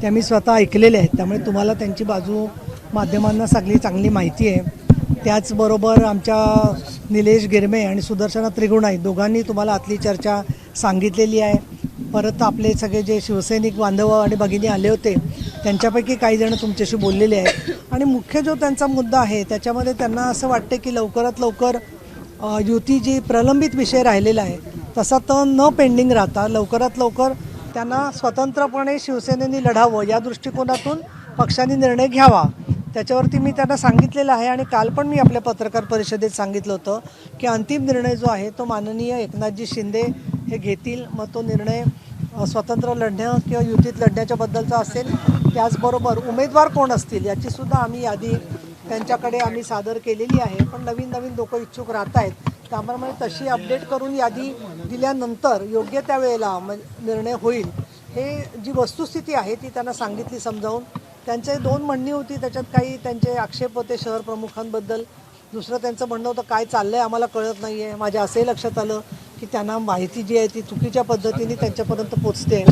त्या मी स्वतः ऐकलेल्या आहेत, त्यामुळे तुम्हाला त्यांची बाजू माध्यमांना सगळी चांगली माहिती आहे। त्याचबरोबर आमच्या निलेश गिरमे आणि सुदर्शना त्रिगुणाई दोघांनी तुम्हाला आतली चर्चा सांगितलेली आहे। परत आपले सगळे जे शिवसैनिक बांधव आणि भगिनी आले होते त्यांच्यापैकी काही जण तुमच्याशी बोललेले आहेत आणि मुख्य जो त्यांचा मुद्दा आहे त्याच्यामध्ये त्यांना असं वाटते की लवकरात लवकर युती जी प्रलंबित विषय राहिलेला आहे तसा तो न पेंडिंग राहता लवकरात लवकर त्यांना स्वतंत्रपणे शिवसेनेने लढावं या दृष्टिकोनातून पक्षाने निर्णय घ्यावा। त्याच्यावरती मी त्यांना सांगितलेलं आहे आणि काल पण मी आपल्या पत्रकार परिषदेत सांगितलं होतं की अंतिम निर्णय जो आहे तो माननीय एकनाथजी शिंदे हे घेतील। मग तो निर्णय स्वतंत्र लढणं किंवा युतीत लढण्याच्या बद्दलचा असेल, त्याचबरोबर उमेदवार कोण असतील याचीसुद्धा आम्ही यादी त्यांच्याकडे आम्ही सादर केलेली आहे। पण नवीन नवीन लोक इच्छुक राहत आहेत, त्यामुळे तशी अपडेट करून यादी दिल्यानंतर योग्य त्या वेळेला निर्णय होईल। हे जी वस्तुस्थिती आहे ती त्यांना सांगितली समजावून। त्यांचे दोन म्हणणी होती, त्याच्यात काही त्यांचे आक्षेप होते शहर प्रमुखांबद्दल, दुसरं त्यांचं म्हणणं होतं काय चाललं आहे आम्हाला कळत नाही आहे। माझ्या असंही लक्षात आलं की त्यांना माहिती जी आहे ती चुकीच्या पद्धतीने त्यांच्यापर्यंत पोचते,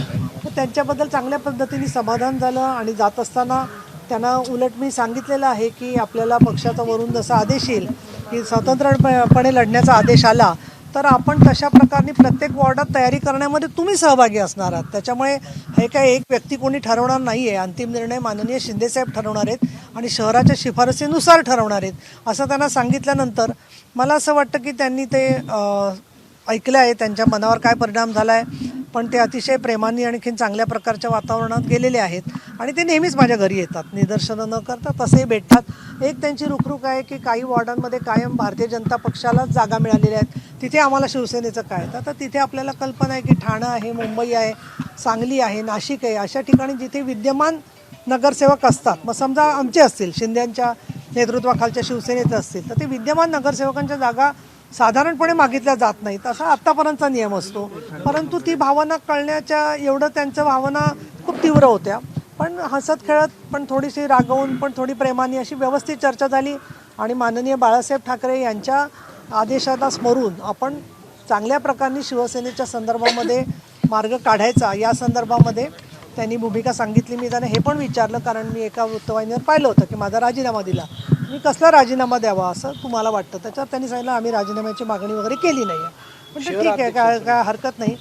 तर त्यांच्याबद्दल चांगल्या पद्धतीने समाधान झालं। आणि जात असताना त्यांना उलट मी सांगितलेलं आहे की आपल्याला पक्षाचा वरून जसा आदेश येईल की स्वतंत्रपणे लढण्याचा आदेश आला तर आपण तशा प्रकारे प्रत्येक वॉर्डात तयारी करण्यामध्ये तुम्ही सहभागी असणार आहात। त्याच्यामुळे हे काय एक व्यक्ती कोणी ठरवणार नाही आहे, अंतिम निर्णय माननीय शिंदेसाहेब ठरवणार आहेत आणि शहराच्या शिफारसीनुसार ठरवणार आहेत असं त्यांना सांगितल्यानंतर मला असं वाटतं की त्यांनी ते ऐकलं आहे, त्यांच्या मनावर काय परिणाम झाला आहे। पण ते अतिशय प्रेमाने आणखीन चांगल्या प्रकारच्या वातावरणात गेलेले आहेत आणि ते नेहमीच माझ्या घरी येतात, निदर्शनं न करता तसेही भेटतात। एक त्यांची रुखरुख आहे की काही वॉर्डांमध्ये कायम भारतीय जनता पक्षालाच जागा मिळालेल्या आहेत, तिथे आम्हाला शिवसेनेचं काय। तर तिथे आपल्याला कल्पना आहे की ठाणं आहे, मुंबई आहे, सांगली आहे, नाशिक आहे, अशा ठिकाणी जिथे विद्यमान नगरसेवक असतात, मग समजा आमचे असतील शिंदेंच्या नेतृत्वाखालच्या शिवसेनेचे असतील तर ते विद्यमान नगरसेवकांच्या जागा साधारणपणे मागितल्या जात नाहीत असा आत्तापर्यंतचा नियम असतो। परंतु ती भावना कळण्याच्या एवढं त्यांच्या भावना खूप तीव्र होत्या, पण हसत खेळत पण थोडीशी रागवून पण थोडी प्रेमाने अशी व्यवस्थित चर्चा झाली आणि माननीय बाळासाहेब ठाकरे यांच्या आदेशाला स्मरून आपण चांगल्या प्रकारे शिवसेनेच्या संदर्भामध्ये मार्ग काढायचा या संदर्भामध्ये त्यांनी भूमिका सांगितली। मी त्यांना हे पण विचारलं, कारण मी एका वृत्तवाहिनीवर पाहिलं होतं की माझा राजीनामा दिला, मी कसला राजीनामा द्यावा असं तुम्हाला वाटतं, त्याच्यावर त्यांनी सांगितलं आम्ही राजीनाम्याची मागणी वगैरे केली नाही आहे। म्हणजे ठीक आहे, काय हरकत नाही।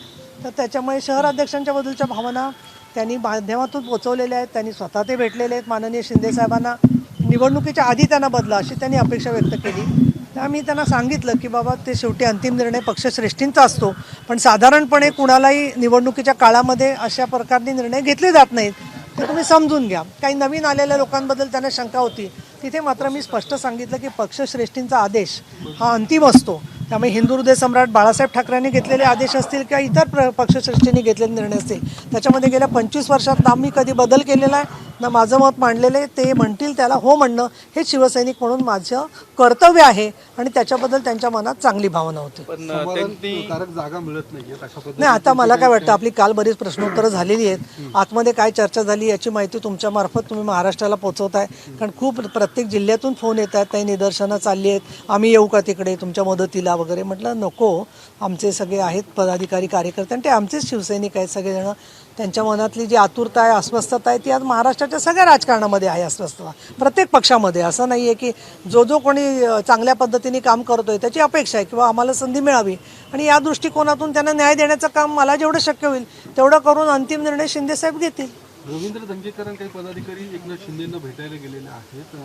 तर त्याच्यामुळे शहराध्यक्षांच्या बद्दलच्या भावना त्यांनी माध्यमातून पोचवलेल्या आहेत, त्यांनी स्वतः ते भेटलेले आहेत माननीय शिंदेसाहेबांना, निवडणुकीच्या आधी त्यांना बदला अशी त्यांनी अपेक्षा व्यक्त केली। तर मी त्यांना सांगितलं की बाबा ते शेवटी अंतिम निर्णय पक्षश्रेष्ठींचा असतो, पण साधारणपणे कुणालाही निवडणुकीच्या काळामध्ये अशा प्रकारचे निर्णय घेतले जात नाहीत, ते तुम्ही समजून घ्या। काही नवीन आलेल्या लोकांबद्दल त्यांना शंका होती, तिथे मात्र मी स्पष्ट सांगितलं की पक्षश्रेष्ठींचा आदेश हा अंतिम असतो, त्यामुळे हिंदू हृदय सम्राट बाळासाहेब ठाकरेंनी घेतलेले आदेश असतील किंवा इतर पक्षश्रेष्ठींनी घेतलेले निर्णय असतील त्याच्यामध्ये गेल्या 25 वर्षात ना मी कधी बदल केलेला आहे ना माझं मत मांडलेलं आहे। ते म्हणतील त्याला हो म्हणणं हे शिवसैनिक म्हणून माझं कर्तव्य आहे आणि त्याच्याबद्दल त्यांच्या मनात चांगली भावना होती। जागा मिळत नाही, आता मला काय वाटतं आपली काल बरीच प्रश्नोत्तरं झालेली आहेत, आतमध्ये काय चर्चा झाली याची माहिती तुमच्या मार्फत तुम्ही महाराष्ट्राला पोहोचवताय, कारण खूप प्रत्येक जिल्ह्यातून फोन येत आहेत, काही निदर्शनं चालली आहेत, आम्ही येऊ का तिकडे तुमच्या मदतीला वगैरे। म्हटलं नको, आमचे सगळे आहेत पदाधिकारी कार्यकर्ते आणि ते आमचेच शिवसैनिक आहेत सगळेजण, त्यांच्या मनातली जी आतुरता आहे अस्वस्थता आहे ती आज महाराष्ट्राच्या सगळ्या राजकारणामध्ये आहे, अस्वस्थता प्रत्येक पक्षामध्ये। असं नाही आहे की जो कोणी चांगल्या पद्धतीने काम करतोय त्याची अपेक्षा आहे किंवा आम्हाला संधी मिळावी आणि या दृष्टिकोनातून त्यांना न्याय देण्याचं काम मला जेवढं शक्य होईल तेवढं करून अंतिम निर्णय शिंदेसाहेब घेतील। रवींद्र धंगेकर काही पदाधिकारी एकनाथ शिंदेंना भेटायला गेलेले आहेत,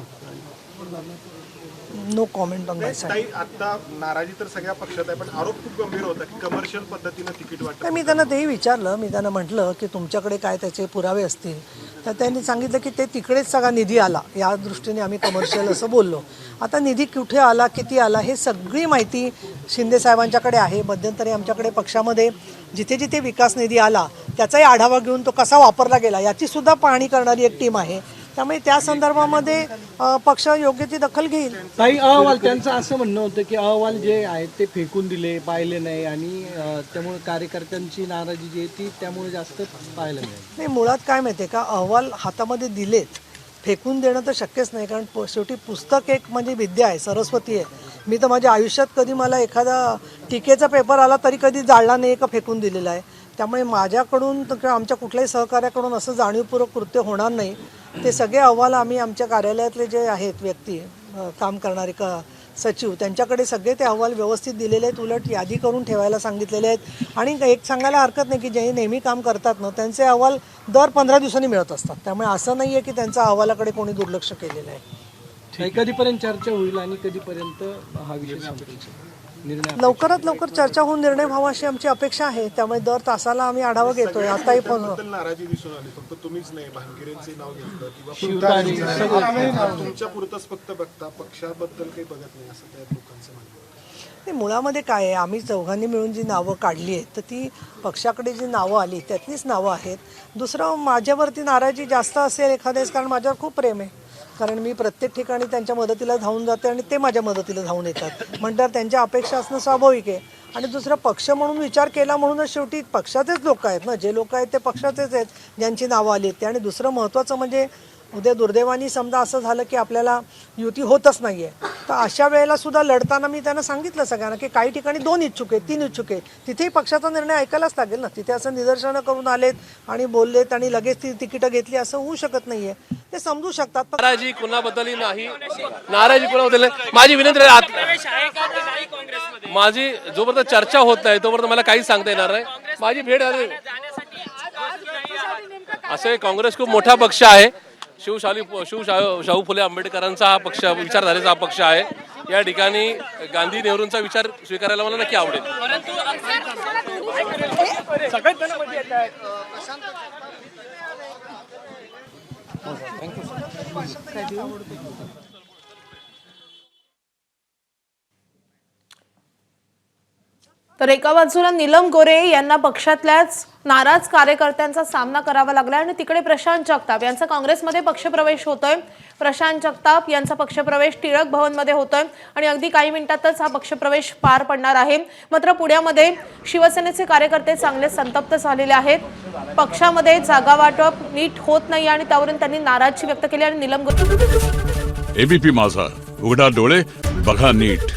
no comment on my side. आता नाराजी तर सगळ्या पक्षात आहे, पण आरोप खूप गंभीर होता की कमर्शियल पद्धतीने तिकीट वाटतं। मी त्यांना तेही विचारलं, मी त्यांना म्हटलं की तुमच्याकडे काय त्याचे पुरावे असतील, तर त्यांनी सांगितलं की ते तिकडेच सगळा निधी आला, या दृष्टीने आम्ही कमर्शियल असं बोललो। आता निधी कुठे आला, किती आला हे सगळी माहिती शिंदेसाहेबांच्याकडे आहे। मध्यंतरी आमच्याकडे पक्षामध्ये जिथे जिथे विकास निधी आला त्याचाही आढावा घेऊन तो कसा वापरला गेला याची सुद्धा पाहणी करणारी एक टीम आहे, त्यामुळे त्या संदर्भामध्ये पक्ष योग्य ती दखल घेईल। काही अहवाल त्यांचं असं म्हणणं होतं की अहवाल जे आहेत ते फेकून दिले, पाहिले नाही आणि त्यामुळे कार्यकर्त्यांची नाराजी जी आहे ती त्यामुळे जास्त पाहायला नाही। मुळात काय माहिती आहे का, अहवाल हातामध्ये दिलेत, फेकून देणं तर शक्यच नाही, कारण शेवटी पुस्तक एक म्हणजे विद्या आहे, सरस्वती आहे। मी तर माझ्या आयुष्यात कधी मला एखादा टीकेचा पेपर आला तरी कधी जाळला नाही का फेकून दिलेला आहे। त्यामुळे माझ्याकडून तर किंवा आमच्या कुठल्याही सहकार्याकडून असं जाणीवपूर्वक कृत्य होणार नाही. ते सगळे अहवाल आम्ही आमच्या कार्यालयातले जे आहेत व्यक्ती काम करणारे सचिव त्यांच्याकडे सगळे ते अहवाल व्यवस्थित दिलेले आहेत. उलट यादी करून ठेवायला सांगितलेले आहेत. आणि एक सांगायला हरकत नाही की जे नेहमी काम करतात ना त्यांचे अहवाल दर 15 दिवसांनी मिळत असतात. त्यामुळे असं नाही आहे की त्यांच्या अहवालाकडे कोणी दुर्लक्ष केलेलं आहे. कधीपर्यंत चर्चा होईल आणि कधीपर्यंत हा विषय संपेल? निर्णय लवकरात लवकर चर्चा होऊन निर्णय व्हावा अशी आमची अपेक्षा आहे. त्यामुळे दर तासाला आम्ही आढावा घेतोय. आताही बद्दल नाराजी दिसून आली. फक्त तुम्हीच नाही, भानगिरेंचे नाव घेतलं किंवा तुमच्या पुरतच फक्त बघता, पक्षाबद्दल काही बघत नाही असं त्या लोकांचं म्हणणं. ते मुळामध्ये काय आहे, आम्ही चौघांनी मिळून जी नावं काढली आहेत तर ती पक्षाकडे जी नावं आली त्यातलीच नावं आहेत. दुसरं माझ्यावरती नाराजी जास्त असेल एखाद्याच, कारण माझ्यावर खूप प्रेम आहे. कारण मी प्रत्येक ठिकाणी त्यांच्या मदतीला धावून जाते आणि ते माझ्या मदतीला धावून येतात. म्हणतात त्यांच्या अपेक्षा असणं स्वाभाविक आहे. आणि दुसरं पक्ष म्हणून विचार केला म्हणूनच शेवटी पक्षाचेच लोक आहेत ना, जे लोक आहेत ते पक्षाचेच आहेत ज्यांची नावं आली आहेत. आणि दुसरं महत्त्वाचं म्हणजे उद्या दुर्दैवानी समजा असं झालं की आपल्याला युती होतच नाही आहे तर अशा वेळेला सुद्धा लढताना मी त्यांना सांगितलं सगळ्यांना की काही ठिकाणी 2 इच्छुक आहेत, 3 इच्छुक आहेत, तिथेही पक्षाचा निर्णय ऐकायलाच लागेल ना. तिथे असं निदर्शनं करून आलेत आणि बोललेत आणि लगेच ती तिकीटं घेतली असं होऊ शकत नाही आहे. ते समजू शकतात. नाराजी कुणाबद्दलही नाही, नाराजी कुणाबद्दल नाही. माझी विनंती आहे, माझी जोपर्यंत चर्चा होत नाही तोपर्यंत मला काहीच सांगता येणार नाही. माझी भेट झाली. असे काँग्रेस खूप मोठा पक्ष आहे. शाहू फुले आंबेडकरांचा हा पक्ष, विचारधारेचा हा पक्ष आहे. या ठिकाणी गांधी नेहरूंचा विचार स्वीकारायला मला नक्की आवडेल. तर एका बाजूला नीलम गोरे यांना पक्षातल्याच नाराज कार्यकर्त्यांचा सामना करावा लागला आणि तिकडे प्रशांत जगताप यांचा काँग्रेसमध्ये पक्षप्रवेश होतोय. प्रशांत जगताप यांचा पक्षप्रवेश टिळक भवनमध्ये होतोय आणि अगदी काही मिनिटातच हा पक्षप्रवेश पार पडणार आहे. मात्र पुण्यामध्ये शिवसेनेचे कार्यकर्ते चांगले संतप्त झालेले आहेत. पक्षामध्ये जागा वाटप नीट होत नाही आणि त्यावरून त्यांनी नाराजी व्यक्त केली. आणि नीलम गोरे, एबीपी माझा, उघडा डोळे बघा नीट.